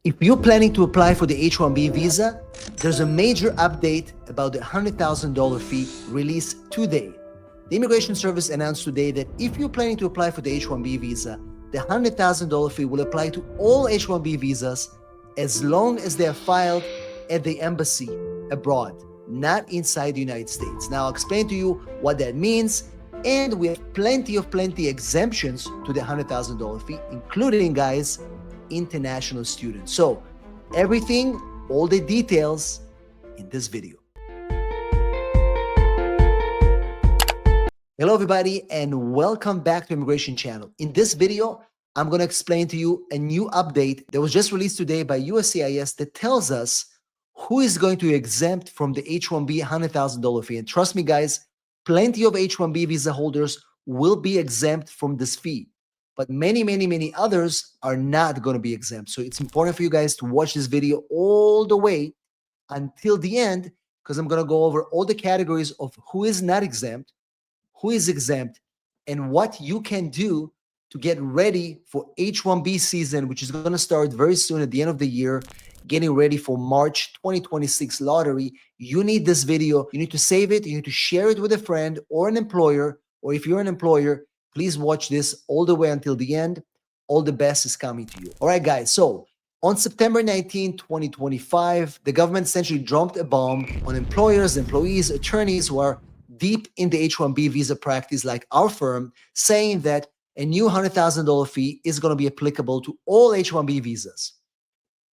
If you're planning to apply for the H1B visa, there's a major update about the $100,000 fee released today. The Immigration Service announced today that if you're planning to apply for the H1B visa, the $100,000 fee will apply to all H1B visas as long as they are filed at the embassy abroad, not inside the United States. Now, I'll explain to you what that means, and we have plenty exemptions to the $100,000 fee, including, guys, international students. So everything, all the details in this video. Hello everybody, and welcome back to Immigration Channel. In this video, I'm going to explain to you a new update that was just released today by USCIS that tells us who is going to exempt from the H1B $100,000 fee. And trust me, guys, plenty of H1B visa holders will be exempt from this fee. But many others are not going to be exempt. So it's important for you guys to watch this video all the way until the end, because I'm going to go over all the categories of who is not exempt, who is exempt, and what you can do to get ready for H1B season, which is going to start very soon at the end of the year, getting ready for March 2026 lottery. You need this video. You need to save it. You need to share it with a friend or an employer, or if you're an employer, please watch this all the way until the end. All the best is coming to you. All right, guys. So on September 19, 2025, the government essentially dropped a bomb on employers, employees, attorneys who are deep in the H1B visa practice like our firm, saying that a new $100,000 fee is going to be applicable to all H1B visas,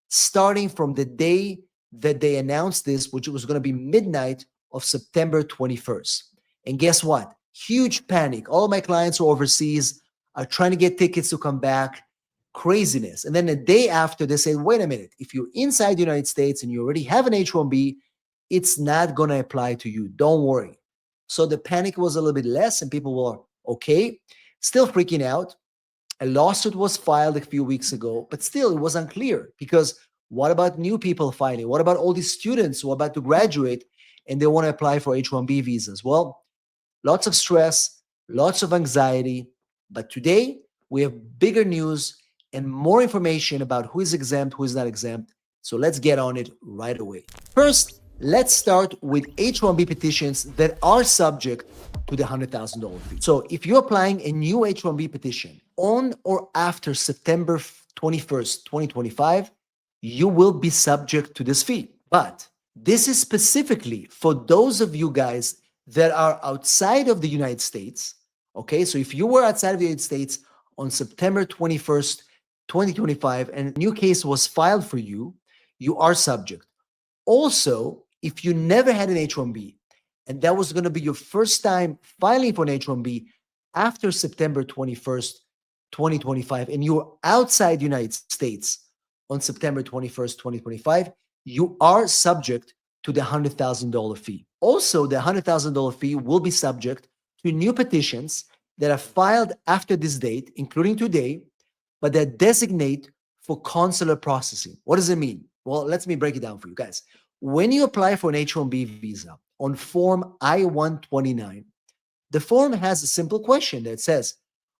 starting from the day that they announced this, which was going to be midnight of September 21st. And guess what? Huge panic. All my clients who are overseas are trying to get tickets to come back. Craziness. And then the day after, they say, wait a minute, if you're inside the United States and you already have an H1B, it's not going to apply to you. Don't worry. So the panic was a little bit less and people were okay, still freaking out. A lawsuit was filed a few weeks ago, but still it was unclear, because what about new people filing? What about all these students who are about to graduate and they want to apply for H1B visas? Well, lots of stress, lots of anxiety, but today we have bigger news and more information about who is exempt, who is not exempt. So let's get on it right away. First, let's start with H1B petitions that are subject to the $100,000 fee. So if you're applying a new H1B petition on or after September 21st, 2025, you will be subject to this fee. But this is specifically for those of you guys that are outside of the United States. Okay, so if you were outside of the United States on September 21st, 2025, and a new case was filed for you, you are subject. Also, if you never had an H1B, and that was going to be your first time filing for an H1B after September 21st, 2025, and you were outside the United States on September 21st, 2025, you are subject to the $100,000 fee. Also, the $100,000 fee will be subject to new petitions that are filed after this date, including today, but that designate for consular processing. What does it mean? Well, let me break it down for you guys. When you apply for an H1B visa on Form I-129, the form has a simple question that says,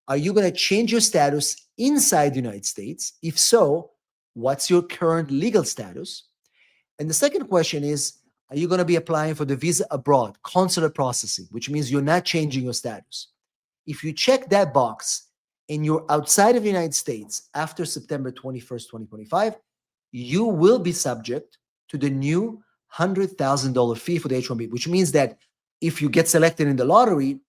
are you going to change your status inside the United States? If so, what's your current legal status? And the second question is, are you going to be applying for the visa abroad, consular processing, which means you're not changing your status? If you check that box and you're outside of the United States after September 21st, 2025, you will be subject to the new $100,000 fee for the H1B, which means that if you get selected in the lottery,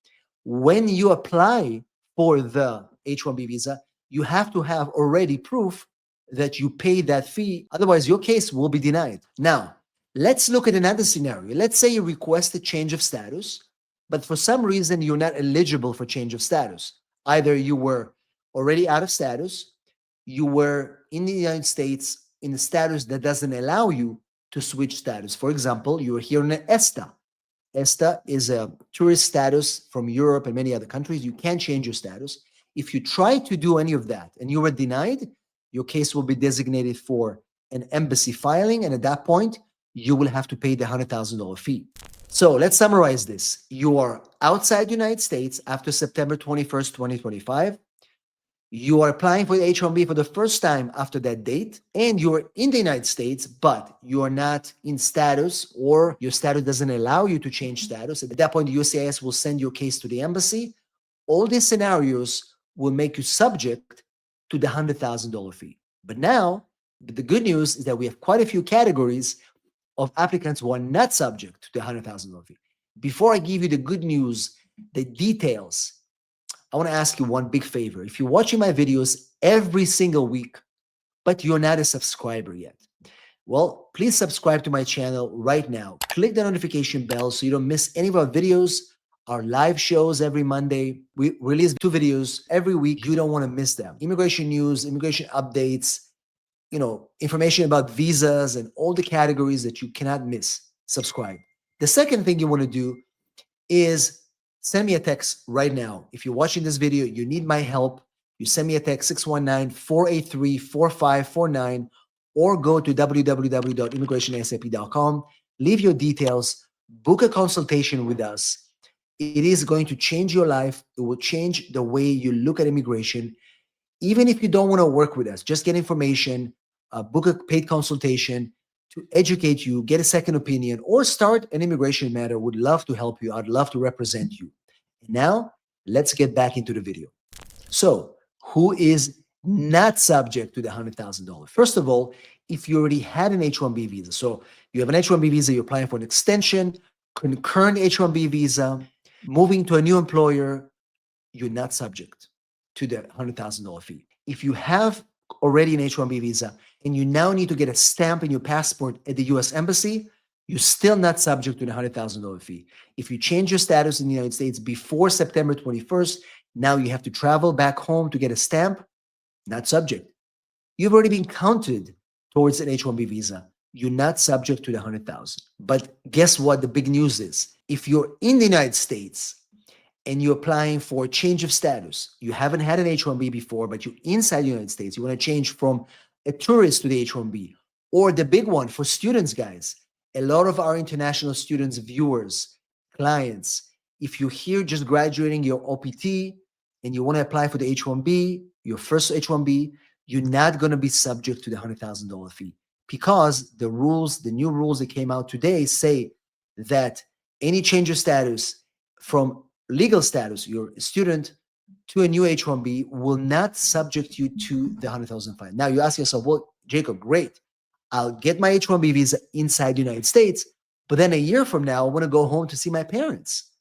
when you apply for the H1B visa, you have to have already proof that you paid that fee. Otherwise, your case will be denied. Now, let's look at another scenario. Let's say you request a change of status, but for some reason, you're not eligible for change of status. Either you were already out of status, you were in the United States in a status that doesn't allow you to switch status. For example, you're here in an ESTA. ESTA is a tourist status from Europe and many other countries. You can't change your status. If you try to do any of that and you were denied, your case will be designated for an embassy filing, and at that point, you will have to pay the $100,000 fee. So let's summarize this. You are outside the United States after September 21st, 2025. You are applying for the H1B for the first time after that date, and you're in the United States, but you are not in status, or your status doesn't allow you to change status. At that point, the USCIS will send your case to the embassy. All these scenarios will make you subject to the $100,000 fee. But now, the good news is that we have quite a few categories of applicants who are not subject to the $100,000 fee. Before I give you the good news, the details, I want to ask you one big favor. If you're watching my videos every single week, but you're not a subscriber yet, well, please subscribe to my channel right now. Click the notification bell so you don't miss any of our videos, our live shows every Monday. We release 2 videos every week. You don't want to miss them. Immigration news, immigration updates, information about visas and all the categories that you cannot miss. Subscribe. The second thing you want to do is send me a text right now. If you're watching this video, you need my help, you send me a text 619-483-4549, or go to www.immigrationasap.com, leave your details, book a consultation with us. It is going to change your life. It will change the way you look at immigration. Even if you don't want to work with us, just get information, book a paid consultation to educate you, get a second opinion, or start an immigration matter. Would love to help you. I'd love to represent you. Now, let's get back into the video. So, who is not subject to the $100,000? First of all, if you already had an H1B visa, so you have an H1B visa, you're applying for an extension, concurrent H1B visa, moving to a new employer, you're not subject to the $100,000 fee. If you have already an H1B visa and you now need to get a stamp in your passport at the US Embassy, you're still not subject to the $100,000 fee. If you change your status in the United States before September 21st, now you have to travel back home to get a stamp, not subject. You've already been counted towards an H1B visa. You're not subject to the $100,000. But guess what the big news is? If you're in the United States and you're applying for a change of status, you haven't had an H1B before, but you're inside the United States, you want to change from a tourist to the H1B, or the big one for students, guys. A lot of our international students, viewers, clients, if you're here just graduating your OPT and you want to apply for the H1B, your first H1B, you're not going to be subject to the $100,000 fee, because the rules, the new rules that came out today say that any change of status from legal status, you're a student, to a new H1B will not subject you to the $100,000 fine. Now you ask yourself, well, Jacob, great. I'll get my H1B visa inside the United States, but then a year from now, I want to go home to see my parents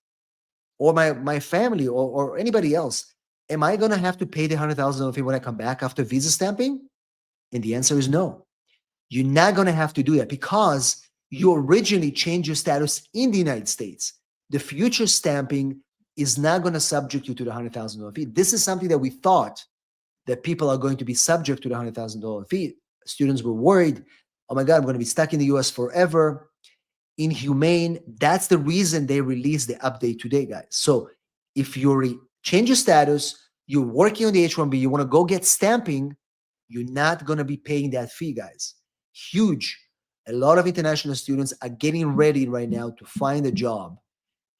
or my family or anybody else. Am I going to have to pay the $100,000 fee when I come back after visa stamping? And the answer is no. You're not going to have to do that because you originally changed your status in the United States. The future stamping is not going to subject you to the $100,000 fee. This is something that we thought that people are going to be subject to the $100,000 fee. Students were worried, oh my God, I'm going to be stuck in the US forever. Inhumane. That's the reason they released the update today, guys. So if you change your status, you're working on the H1B, you want to go get stamping, you're not going to be paying that fee, guys. Huge. A lot of international students are getting ready right now to find a job,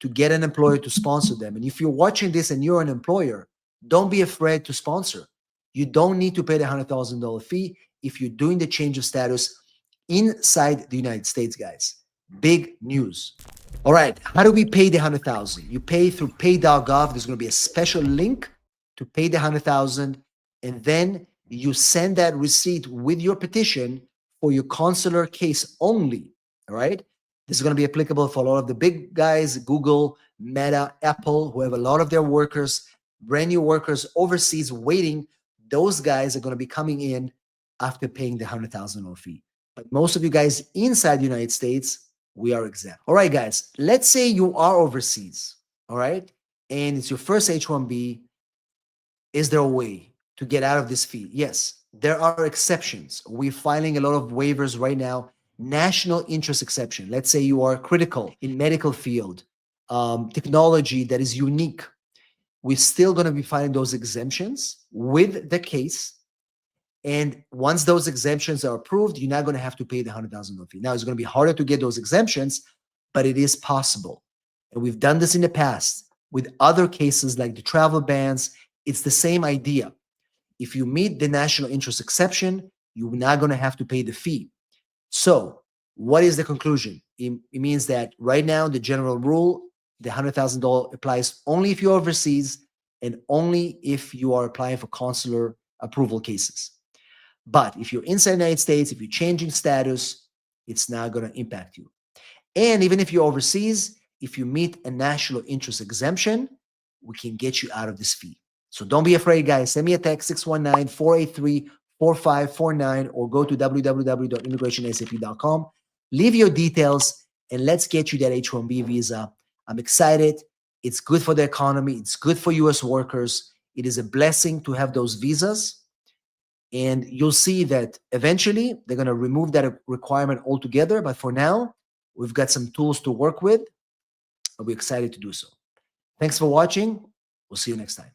to get an employer to sponsor them. And if you're watching this and you're an employer, don't be afraid to sponsor. You don't need to pay the $100,000 fee if you're doing the change of status inside the United States, guys. Big news. All right, how do we pay the $100,000? You pay through pay.gov. There's going to be a special link to pay the $100,000, and then you send that receipt with your petition for your consular case only. All right. This is going to be applicable for a lot of the big guys, Google, Meta, Apple, who have a lot of their workers, brand new workers overseas waiting. Those guys are going to be coming in after paying the $100,000 fee. But most of you guys inside the United States, we are exempt. All right, guys, let's say you are overseas, all right, and it's your first H1B. Is there a way to get out of this fee? Yes, there are exceptions. We're filing a lot of waivers right now. National interest exception. Let's say you are critical in medical field, technology that is unique. We're still going to be filing those exemptions with the case. And once those exemptions are approved, you're not going to have to pay the $100,000 fee. Now, it's going to be harder to get those exemptions, but it is possible. And we've done this in the past with other cases like the travel bans. It's the same idea. If you meet the national interest exception, you're not going to have to pay the fee. So what is the conclusion? It means that right now, the general rule, the $100,000 applies only if you're overseas and only if you are applying for consular approval cases. But if you're inside the United States, if you're changing status, it's not going to impact you. And even if you're overseas, if you meet a national interest exemption, we can get you out of this fee. So don't be afraid, guys. Send me a text, 619-483-4549, or go to www.immigrationsap.com. Leave your details, and let's get you that H1B visa. I'm excited. It's good for the economy. It's good for U.S. workers. It is a blessing to have those visas. And you'll see that eventually they're going to remove that requirement altogether. But for now, we've got some tools to work with, and we're excited to do so. Thanks for watching. We'll see you next time.